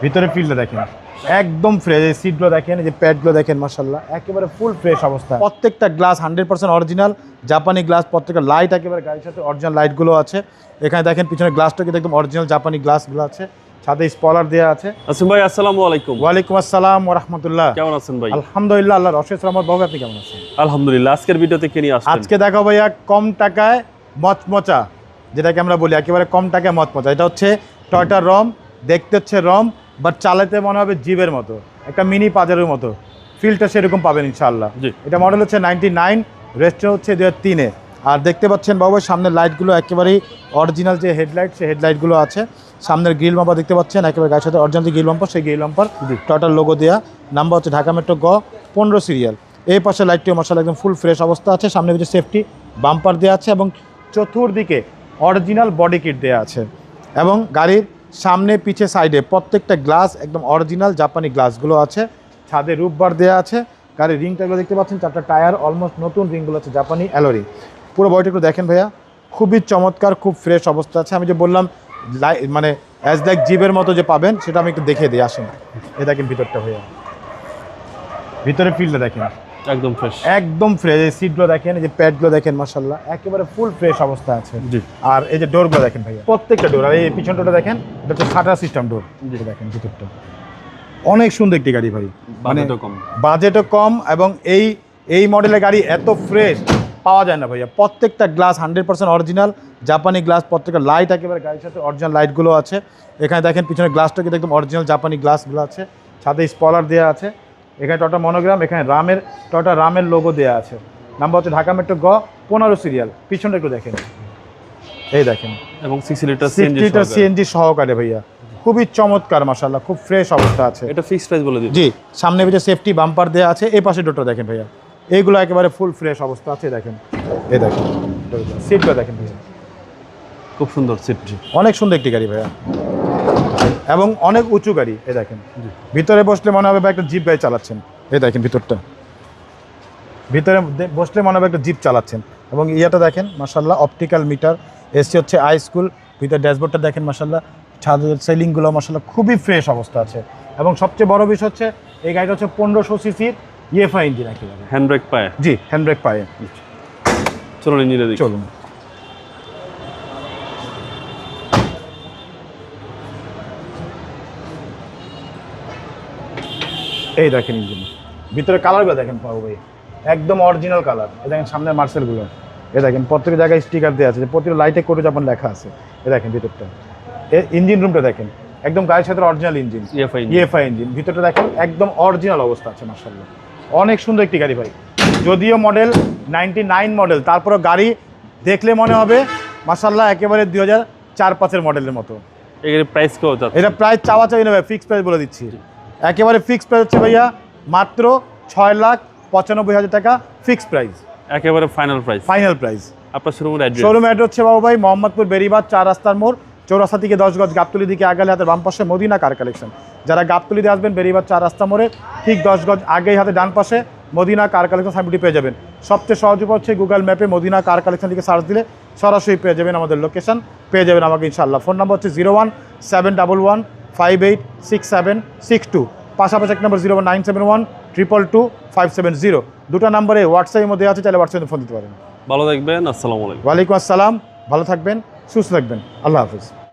ভিতরে ফিল্ডটা দেখেন একদম ফ্রেশ, এই সিটগুলো দেখেন, এই যে প্যাডগুলো দেখেন, মাশাআল্লাহ একেবারে ফুল ফ্রেশ অবস্থা। প্রত্যেকটা গ্লাস 100% অরিজিনাল জাপানি গ্লাস। প্রত্যেকটা লাইট একেবারে গাড়ির সাথে অরিজিনাল লাইটগুলো আছে। এখানে দেখেন পিছনে গ্লাসটা কিন্তু একদম অরিজিনাল জাপানি গ্লাসগুলো আছে, সাথে স্পয়লার দেওয়া আছে। আসিম ভাই আসসালামু আলাইকুম। ওয়ালাইকুম আসসালাম ওয়া রাহমাতুল্লাহ। কেমন আছেন ভাই? আলহামদুলিল্লাহ, আল্লাহর অশেষ রহমত। বাবু আপনি কেমন আছেন? আলহামদুলিল্লাহ। আজকের ভিডিওতে কি নিয়ে আসছেন? আজকে দেখো ভাইয়া কম টাকায় মচমচা, যেটাকে আমরা বলি একেবারে কম টাকায় মচমচা। এটা হচ্ছে টয়োটা রম, দেখতে হচ্ছে রম, বাট চালাতে মনে হবে জিপের মতো, একটা মিনি পাজারের মতো ফিলটা সেরকম পাবেন ইনশাআল্লাহ। জি। এটা মডেল হচ্ছে 99, রেজিস্ট্রেশন হচ্ছে 2003-এ। আর দেখতে পাচ্ছেন বাবু সামনের লাইটগুলো একেবারেই অরিজিনাল, যে হেডলাইট সেই হেডলাইটগুলো আছে। সামনের গ্রিল বাম্পার দেখতে পাচ্ছেন একেবারে গাড়ির সাথে অরিজিনাল যে গ্রিল বাম্পার, সেই গ্রিল বাম্পার টয়োটার লোগো দেওয়া। নাম্বার হচ্ছে ঢাকা মেট্রো গ 15 সিরিয়াল। এই পাশে লাইটটিও মশালা একদম ফুল ফ্রেশ অবস্থা আছে। সামনে কিছু সেফটি বাম্পার দেওয়া আছে এবং চতুর্দিকে অরিজিনাল বডি কিট দেওয়া আছে। এবং গাড়ির সামনে পিছে সাইডে প্রত্যেকটা গ্লাস একদম অরিজিনাল জাপানি গ্লাসগুলো আছে। ছাদে রূপবার দেওয়া আছে। গাড়ির রিংটাগুলো দেখতে পাচ্ছেন, 4টা টায়ার অলমোস্ট নতুন রিংগুলো আছে, জাপানি অ্যালোরি। পুরো বডিটা একটু দেখেন ভাইয়া, খুবই চমৎকার, খুব ফ্রেশ অবস্থা আছে। আমি যে বললাম মানে অ্যাজ লাইক জিপের মতো যে পাবেন, সেটা আমি একটু দেখিয়ে দিই, আসেন। এই দেখেন ভিতরটা ভাইয়া, ভিতরে ফিল্ডটা দেখেন একদম ফ্রেশ, একদম ফ্রেশ। এই সিটগুলো দেখেন, এই যে প্যাডগুলো দেখেন, মাশাআল্লাহ একেবারে ফুল ফ্রেশ অবস্থা আছে। জি। আর এই যে ডোরগুলো দেখেন ভাইয়া, প্রত্যেকটা ডোর, আর এই পিছনটা দেখেন, এটা হচ্ছে শাটার সিস্টেম ডোর। দেখেন ভিতরটা অনেক সুন্দর একটি গাড়ি ভাই, মানে বাজেটও কম এবং এই মডেলের গাড়ি এত ফ্রেশ পাওয়া যায় না ভাইয়া। প্রত্যেকটা গ্লাস 100% অরিজিনাল জাপানি গ্লাস। প্রত্যেকটা লাইট একেবারে গাড়ির সাথে অরিজিনাল লাইটগুলো আছে। এখানে দেখেন পিছনে গ্লাসটা কিন্তু একদম অরিজিনাল জাপানি গ্লাসগুলো আছে, সাথে স্পয়লার দেওয়া আছে। এখানে টয়োটা মনোগ্রাম, এখানে টয়োটা রামের লোগো দেওয়া আছে। নাম্বার হচ্ছে ঢাকা মেট্রো গ 15 সিরিয়াল। পিছনটা একটু দেখেন, এই দেখেন, এবং 6 লিটার সিএনজি সহকারে ভাইয়া, খুবই চমৎকার মাশাআল্লাহ, খুব ফ্রেশ অবস্থা আছে। এটা ফিক্সড প্রাইস বলে দিন। জি, সামনে পিছে সেফটি বাম্পার দেওয়া আছে। এই পাশে ডোরটা দেখেন ভাইয়া, এইগুলো একেবারে ফুল ফ্রেশ অবস্থা আছে। দেখেন, এই দেখেন সিটটা দেখেন ভাইয়া, খুব সুন্দর সিট। অনেক সুন্দর একটি গাড়ি ভাইয়া এবং অনেক উঁচু গাড়ি। এই দেখেন ভিতরে বসলে মনে হবে একটা জিপ গাড়ি চালাচ্ছেন। এই দেখেন ভিতরটা, ভিতরে বসলে মনে হবে একটা জিপ চালাচ্ছেন। এবং ইয়েটা দেখেন মাশাআল্লাহ, অপটিক্যাল মিটার, এসি হচ্ছে আই স্কুল। ভিতরে ড্যাশবোর্ডটা দেখেন মাশাআল্লাহ, ছাদের সেলিংগুলো মাশাআল্লাহ খুবই ফ্রেশ অবস্থা আছে। এবং সবচেয়ে বড় বিষয় হচ্ছে এই গাড়িটা হচ্ছে 1500 সিসির ইএফআই ইঞ্জিন একেবারে। হ্যান্ড ব্রেক পায়? জি, হ্যান্ড ব্রেক পায়ে। চলুন ইঞ্জিনে দেখি। চলুন। এই দেখেন ইঞ্জিন, ভিতরে কালারগুলো দেখেন পাবো ভাই, একদম অরিজিনাল কালার। এই দেখেন সামনের মার্সেলগুলো, এই দেখেন প্রত্যেক জায়গায় স্টিকার দেওয়া আছে, যে প্রতিটা লাইটে করে যখন লেখা আছে। এই দেখেন ভিতরটা, ইঞ্জিন রুমটা দেখেন একদম গাড়ির সাথে অরিজিনাল ইঞ্জিন, ইএফআই ইঞ্জিন। ভিতরটা দেখেন একদম অরিজিনাল অবস্থা আছে মাশাআল্লাহ, অনেক সুন্দর একটি গাড়ি ভাই। যদিও মডেল 99 মডেল, তারপরে গাড়ি দেখলে মনে হবে মাশাআল্লাহ একেবারে 2004-05 মডেলের মতো। এর প্রাইস কত আছে? এটা প্রাইস চাই না ভাই, ফিক্স প্রাইস বলে দিচ্ছি। একেবারে ফিক্স প্রাইস হচ্ছে ভাইয়া মাত্র 6,95,000 টাকা ফিক্স প্রাইস, একেবারে ফাইনাল প্রাইস। Final price. আপনার শোরুমের অ্যাড্রেস? শোরুম অ্যাড্রেস হচ্ছে বাবু ভাই মোহাম্মদপুর বেরিবাদ 4 রাস্তার মোড়, চৌরাস্তা থেকে 10 গজ গাবতলী দিকে আগালে হাতের বাম পাশে মদিনা কার কালেকশন। যারা গাবতলী দিয়ে আসবেন বেরিবাদ 4 রাস্তা মোড়ে ঠিক 10 গজ আগেই হাতে ডান পাশে মদিনা কার কালেকশন সাইনবোর্ডটি পেয়ে যাবেন। সবচেয়ে সহজ উপায় হচ্ছে গুগল ম্যাপে মদিনা কার কালেকশন দিকে সার্চ দিলে সরাসরি পেয়ে যাবেন আমাদের লোকেশন, পেয়ে যাবেন আমাকে ইনশাআল্লাহ। ফোন নাম্বার হচ্ছে 01711586762। পাশাপাশি এক নম্বর 01971222570। দুটো নাম্বারে হোয়াটসঅ্যাপের মধ্যে আছে, চাইলে হোয়াটসঅ্যাপে ফোন দিতে পারেন। ভালো থাকবেন। আসসালামু আলাইকুম। ওয়ালাইকুম আসসালাম, ভালো থাকবেন, সুস্থ থাকবেন, আল্লাহ হাফিজ।